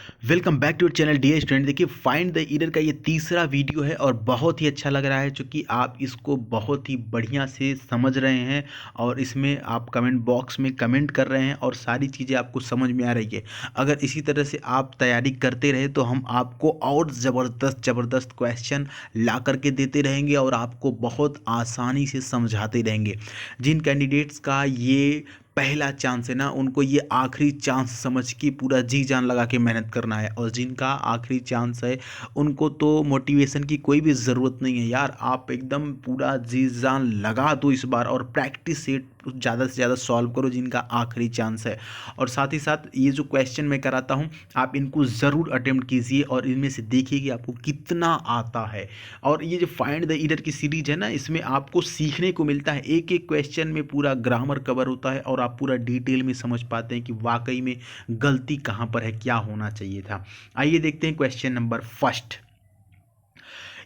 Welcome back to channel dear student. देखिए find the year का ये तीसरा वीडियो है और बहुत ही अच्छा लग रहा है क्योंकि आप इसको बहुत ही बढ़िया से समझ रहे हैं और इसमें आप कमेंट बॉक्स में कमेंट कर रहे हैं और सारी चीज़ें आपको समझ में आ रही है। अगर इसी तरह से आप तैयारी करते रहे तो हम आपको और ज़बरदस्त ज़बरदस्त क्वेश्चन ला करके देते रहेंगे और आपको बहुत आसानी से समझाते रहेंगे। जिन कैंडिडेट्स का ये पहला चांस है ना, उनको ये आखिरी चांस समझ के पूरा जी जान लगा के मेहनत करना है और जिनका आखिरी चांस है उनको तो मोटिवेशन की कोई भी ज़रूरत नहीं है यार। आप एकदम पूरा जी जान लगा दो इस बार और प्रैक्टिस से ज़्यादा से ज़्यादा सॉल्व करो जिनका आखिरी चांस है। और साथ ही साथ ये जो क्वेश्चन मैं कराता हूँ आप इनको ज़रूर अटेम्प्ट कीजिए और इनमें से देखिए कि आपको कितना आता है। और ये जो फाइंड द ईयर की सीरीज है ना, इसमें आपको सीखने को मिलता है, एक एक क्वेश्चन में पूरा ग्रामर कवर होता है और आप पूरा डिटेल में समझ पाते हैं कि वाकई में गलती कहाँ पर है, क्या होना चाहिए था। आइए देखते हैं क्वेश्चन नंबर फर्स्ट।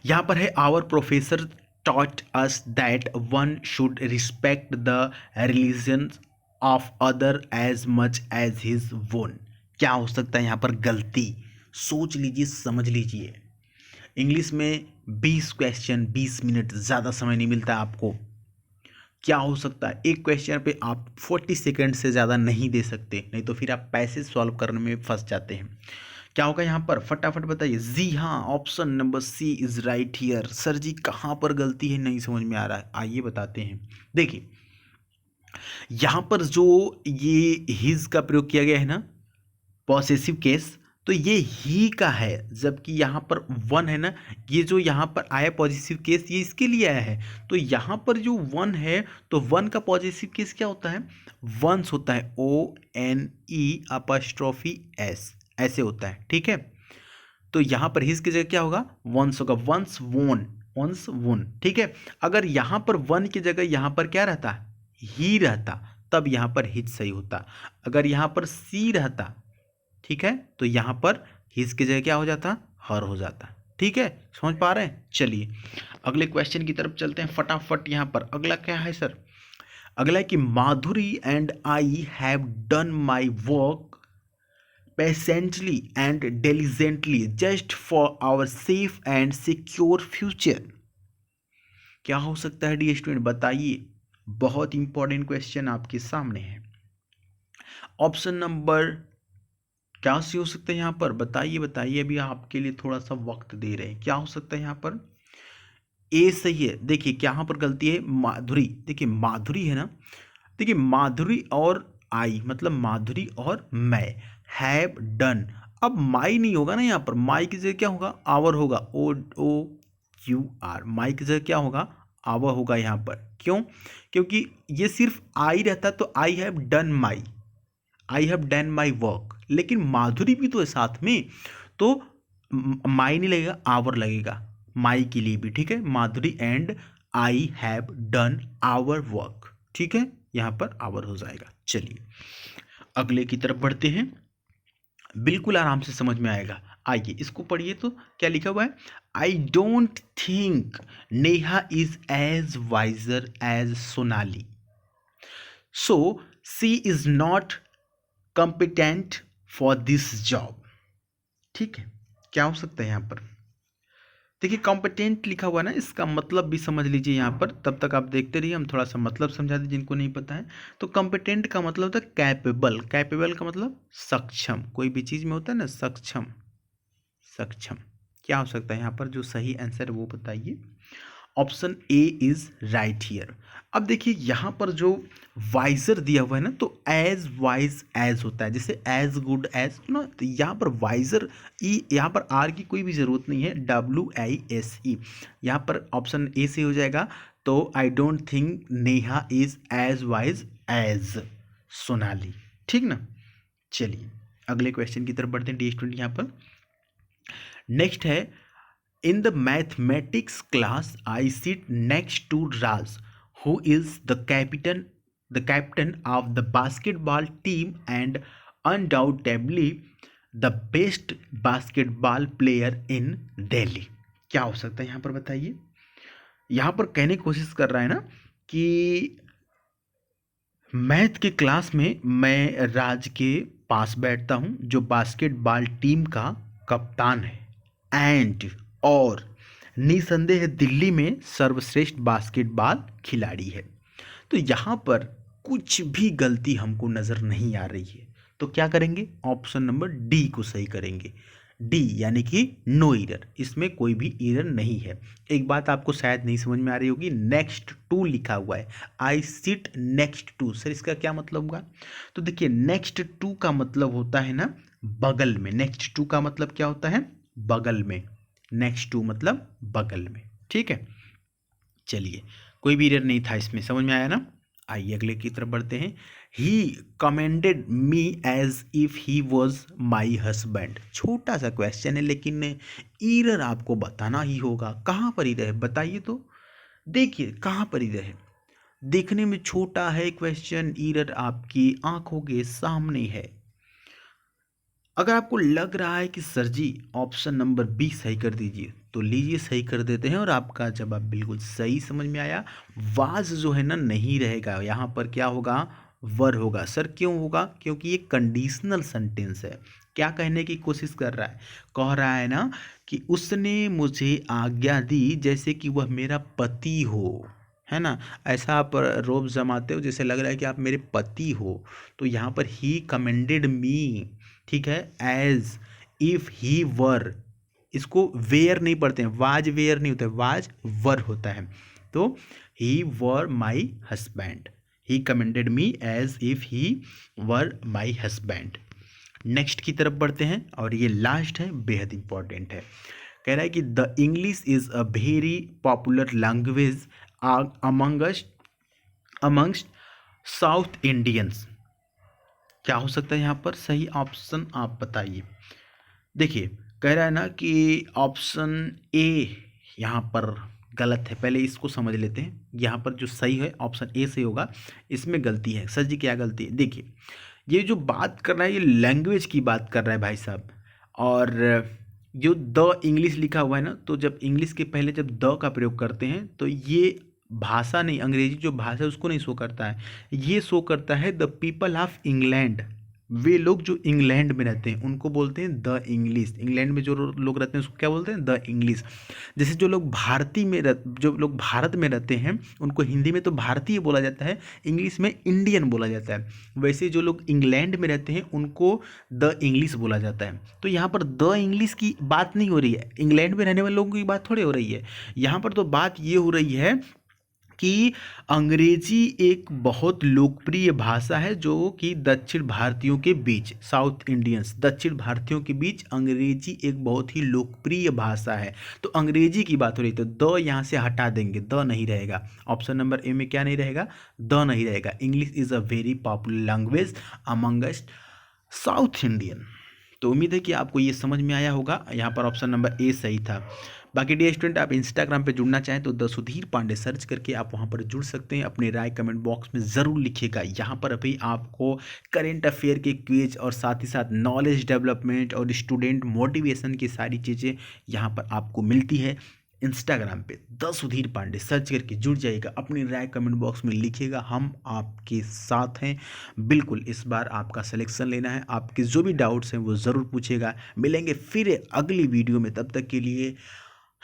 यहाँ पर है our professor taught us that one should respect the religion of other as much as his own। क्या हो सकता है यहाँ पर गलती? सोच लीजिए, समझ लीजिए। इंग्लिश में 20 क्वेश्चन 20 मिनट, ज़्यादा समय नहीं मिलता आपको। क्या हो सकता है? एक क्वेश्चन पे आप 40 सेकंड से ज़्यादा नहीं दे सकते, नहीं तो फिर आप पैसे सॉल्व करने में फंस जाते हैं। क्या होगा यहाँ पर? फटाफट बताइए। जी हाँ, option number C is right here. Sir ji कहाँ पर गलती है, नहीं समझ में आ रहा है, आइए बताते हैं। देखिए यहाँ पर जो ये हिज का प्रयोग किया गया है ना, पॉसेसिव केस, तो ये ही का है, जबकि यहाँ पर वन है ना, ये जो यहाँ पर आया पॉजिटिव केस ये इसके लिए आया है। तो यहाँ पर जो वन है तो वन का पॉजिटिव केस क्या होता है? वंस होता है, ONE'(S) ऐसे होता है, ठीक है। तो यहाँ पर हिज की जगह क्या होगा? वंस होगा, वंस वोन, वंस वोन, ठीक है। अगर यहाँ पर वन की जगह यहाँ पर क्या रहता? ही रहता, तब यहाँ पर हिज सही होता। अगर यहाँ पर सी रहता, ठीक है, तो यहाँ पर हिज की जगह क्या हो जाता? हर हो जाता। ठीक है, समझ पा रहे हैं? चलिए अगले क्वेश्चन की तरफ चलते हैं फटाफट। यहाँ पर अगला क्या है सर? अगला है कि Madhuri and I have done my work patiently and diligently just for our safe and secure future. क्या हो सकता है डी स्टूडेंट, बताइए। बहुत इंपॉर्टेंट क्वेश्चन आपके सामने है। ऑप्शन नंबर क्या सी हो सकता है यहाँ पर? बताइए बताइए, अभी आपके लिए थोड़ा सा वक्त दे रहे हैं। क्या हो सकता है यहाँ पर? ए सही है। देखिए क्या यहाँ पर गलती है? माधुरी, देखिए माधुरी है ना, देखिए माधुरी और आई मतलब माधुरी और मैं, हैव डन। अब माई नहीं होगा ना यहाँ पर, माई की जगह क्या होगा? आवर होगा, OOUR। माई की जगह क्या होगा? आवर होगा यहाँ पर। क्यों? क्योंकि ये सिर्फ आई रहता तो आई हैव डन माई वर्क, लेकिन माधुरी भी तो है साथ में, तो माई नहीं लगेगा, आवर लगेगा माई के लिए भी, ठीक है। Madhuri and I have done our work, ठीक है, यहाँ पर आवर हो जाएगा। चलिए अगले की तरफ बढ़ते हैं, बिल्कुल आराम से समझ में आएगा। आइए इसको पढ़िए, तो क्या लिखा हुआ है? I don't think Neha is as wiser as Sonali, so she is not competent for this job. ठीक है, क्या हो सकता है यहाँ पर? देखिए कॉम्पिटेंट लिखा हुआ है ना, इसका मतलब भी समझ लीजिए यहाँ पर। तब तक आप देखते रहिए, हम थोड़ा सा मतलब समझा दें जिनको नहीं पता है। तो कॉम्पिटेंट का मतलब होता है कैपेबल, कैपेबल का मतलब सक्षम, कोई भी चीज़ में होता है ना सक्षम, सक्षम। क्या हो सकता है यहाँ पर? जो सही आंसर है वो बताइए। Option A is right here. अब देखिए यहाँ पर जो वाइजर दिया हुआ है ना, तो एज वाइज एज होता है, जैसे एज गुड एज ना, तो यहाँ पर वाइजर ई, यहाँ पर आर की कोई भी ज़रूरत नहीं है, WISE। यहाँ पर ऑप्शन ए से हो जाएगा। तो I don't think Neha is as wise as Sonali, ठीक ना। चलिए अगले क्वेश्चन की तरफ बढ़ते हैं डी स्टूडेंट। यहाँ पर नेक्स्ट है, in the mathematics class, I sit next to Raj, who is the captain of the basketball team and undoubtedly the best basketball player in Delhi। क्या हो सकता है यहाँ पर बताइए? यहाँ पर कहने की कोशिश कर रहा है ना कि मैथ के क्लास में मैं राज के पास बैठता हूँ जो बास्केटबॉल टीम का कप्तान है एंड और निसंदेह दिल्ली में सर्वश्रेष्ठ बास्केटबॉल खिलाड़ी है। तो यहाँ पर कुछ भी गलती हमको नज़र नहीं आ रही है, तो क्या करेंगे, ऑप्शन नंबर डी को सही करेंगे। डी यानी कि नो एरर, इसमें कोई भी एरर नहीं है। एक बात आपको शायद नहीं समझ में आ रही होगी, नेक्स्ट टू लिखा हुआ है, I sit next to, sir इसका क्या मतलब होगा? तो देखिए नेक्स्ट टू का मतलब होता है ना बगल में, नेक्स्ट टू का मतलब क्या होता है, बगल में, नेक्स्ट टू मतलब बगल में, ठीक है। चलिए कोई भी एरर नहीं था इसमें, समझ में आया ना। आइए अगले की तरफ बढ़ते हैं। He commended me as if he was my husband, छोटा सा क्वेश्चन है लेकिन एरर आपको बताना ही होगा। कहाँ पर एरर है बताइए तो, देखिए कहाँ पर एरर है। देखने में छोटा है क्वेश्चन, एरर आपकी आंखों के सामने है। अगर आपको लग रहा है कि सर जी ऑप्शन नंबर बी सही कर दीजिए, तो लीजिए सही कर देते हैं और आपका जवाब बिल्कुल सही समझ में आया। वाज जो है ना नहीं रहेगा, यहाँ पर क्या होगा, वर होगा। सर क्यों होगा, क्योंकि ये कंडीशनल सेंटेंस है। क्या कहने की कोशिश कर रहा है, कह रहा है ना कि उसने मुझे आज्ञा दी जैसे कि वह मेरा पति हो, है ना। ऐसा आप रोब जमाते हो जैसे लग रहा है कि आप मेरे पति हो। तो यहाँ पर ही कमेंडेड मी, ठीक है, एज इफ ही वर, इसको वेयर नहीं पढ़ते हैं, वाज वेयर नहीं होता है, वाज वर होता है। तो he were my husband, he commended me as if he were my husband. Next की तरफ बढ़ते हैं और ये लास्ट है, बेहद इंपॉर्टेंट है। कह रहा है कि the English is a very popular language amongst south Indians. क्या हो सकता है यहाँ पर सही ऑप्शन, आप बताइए। देखिए कह रहा है ना कि ऑप्शन ए यहाँ पर गलत है, पहले इसको समझ लेते हैं। यहाँ पर जो सही है ऑप्शन ए से होगा, इसमें गलती है। सर जी क्या गलती है, देखिए ये जो बात कर रहा है ये लैंग्वेज की बात कर रहा है भाई साहब। और जो द इंग्लिश लिखा हुआ है ना, तो जब इंग्लिश के पहले जब द का प्रयोग करते हैं तो ये भाषा नहीं, अंग्रेजी जो भाषा है उसको नहीं शो करता है, ये शो करता है द पीपल ऑफ इंग्लैंड। वे लोग जो इंग्लैंड में रहते हैं उनको बोलते हैं द इंग्लिश। इंग्लैंड में जो लोग रहते हैं उसको क्या बोलते हैं, द इंग्लिश। जैसे जो लोग भारत में रहते हैं उनको हिंदी में तो भारतीय बोला जाता है, इंग्लिश में इंडियन बोला जाता है। वैसे जो लोग इंग्लैंड में रहते हैं उनको द इंग्लिश बोला जाता है। तो यहाँ पर द इंग्लिश की बात नहीं हो रही है, इंग्लैंड में रहने वाले लोगों की बात थोड़ी हो रही है। यहाँ पर तो बात ये हो रही है कि अंग्रेजी एक बहुत लोकप्रिय भाषा है जो कि दक्षिण भारतीयों के बीच, साउथ इंडियंस दक्षिण भारतीयों के बीच अंग्रेजी एक बहुत ही लोकप्रिय भाषा है। तो अंग्रेजी की बात हो रही, तो द यहाँ से हटा देंगे, द नहीं रहेगा। ऑप्शन नंबर ए में क्या नहीं रहेगा, द नहीं रहेगा। English is a very popular language amongst south Indian. तो उम्मीद है कि आपको ये समझ में आया होगा, यहाँ पर ऑप्शन नंबर ए सही था। बाकी डियर स्टूडेंट, आप इंस्टाग्राम पे जुड़ना चाहें तो द सुधीर पांडे सर्च करके आप वहाँ पर जुड़ सकते हैं। अपनी राय कमेंट बॉक्स में ज़रूर लिखिएगा। यहाँ पर अभी आपको करेंट अफेयर के क्विज और साथ ही साथ नॉलेज डेवलपमेंट और स्टूडेंट मोटिवेशन की सारी चीज़ें यहाँ पर आपको मिलती है। इंस्टाग्राम पे द सुधीर पांडे सर्च करके जुड़ जाइएगा, अपनी राय कमेंट बॉक्स में लिखिएगा, हम आपके साथ हैं। बिल्कुल इस बार आपका सिलेक्शन लेना है, आपके जो भी डाउट्स हैं वो ज़रूर पूछिएगा। मिलेंगे फिर अगली वीडियो में, तब तक के लिए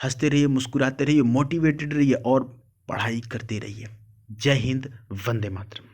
हंसते रहिए, मुस्कुराते रहिए, मोटिवेटेड रहिए और पढ़ाई करते रहिए। जय हिंद, वंदे मातरम।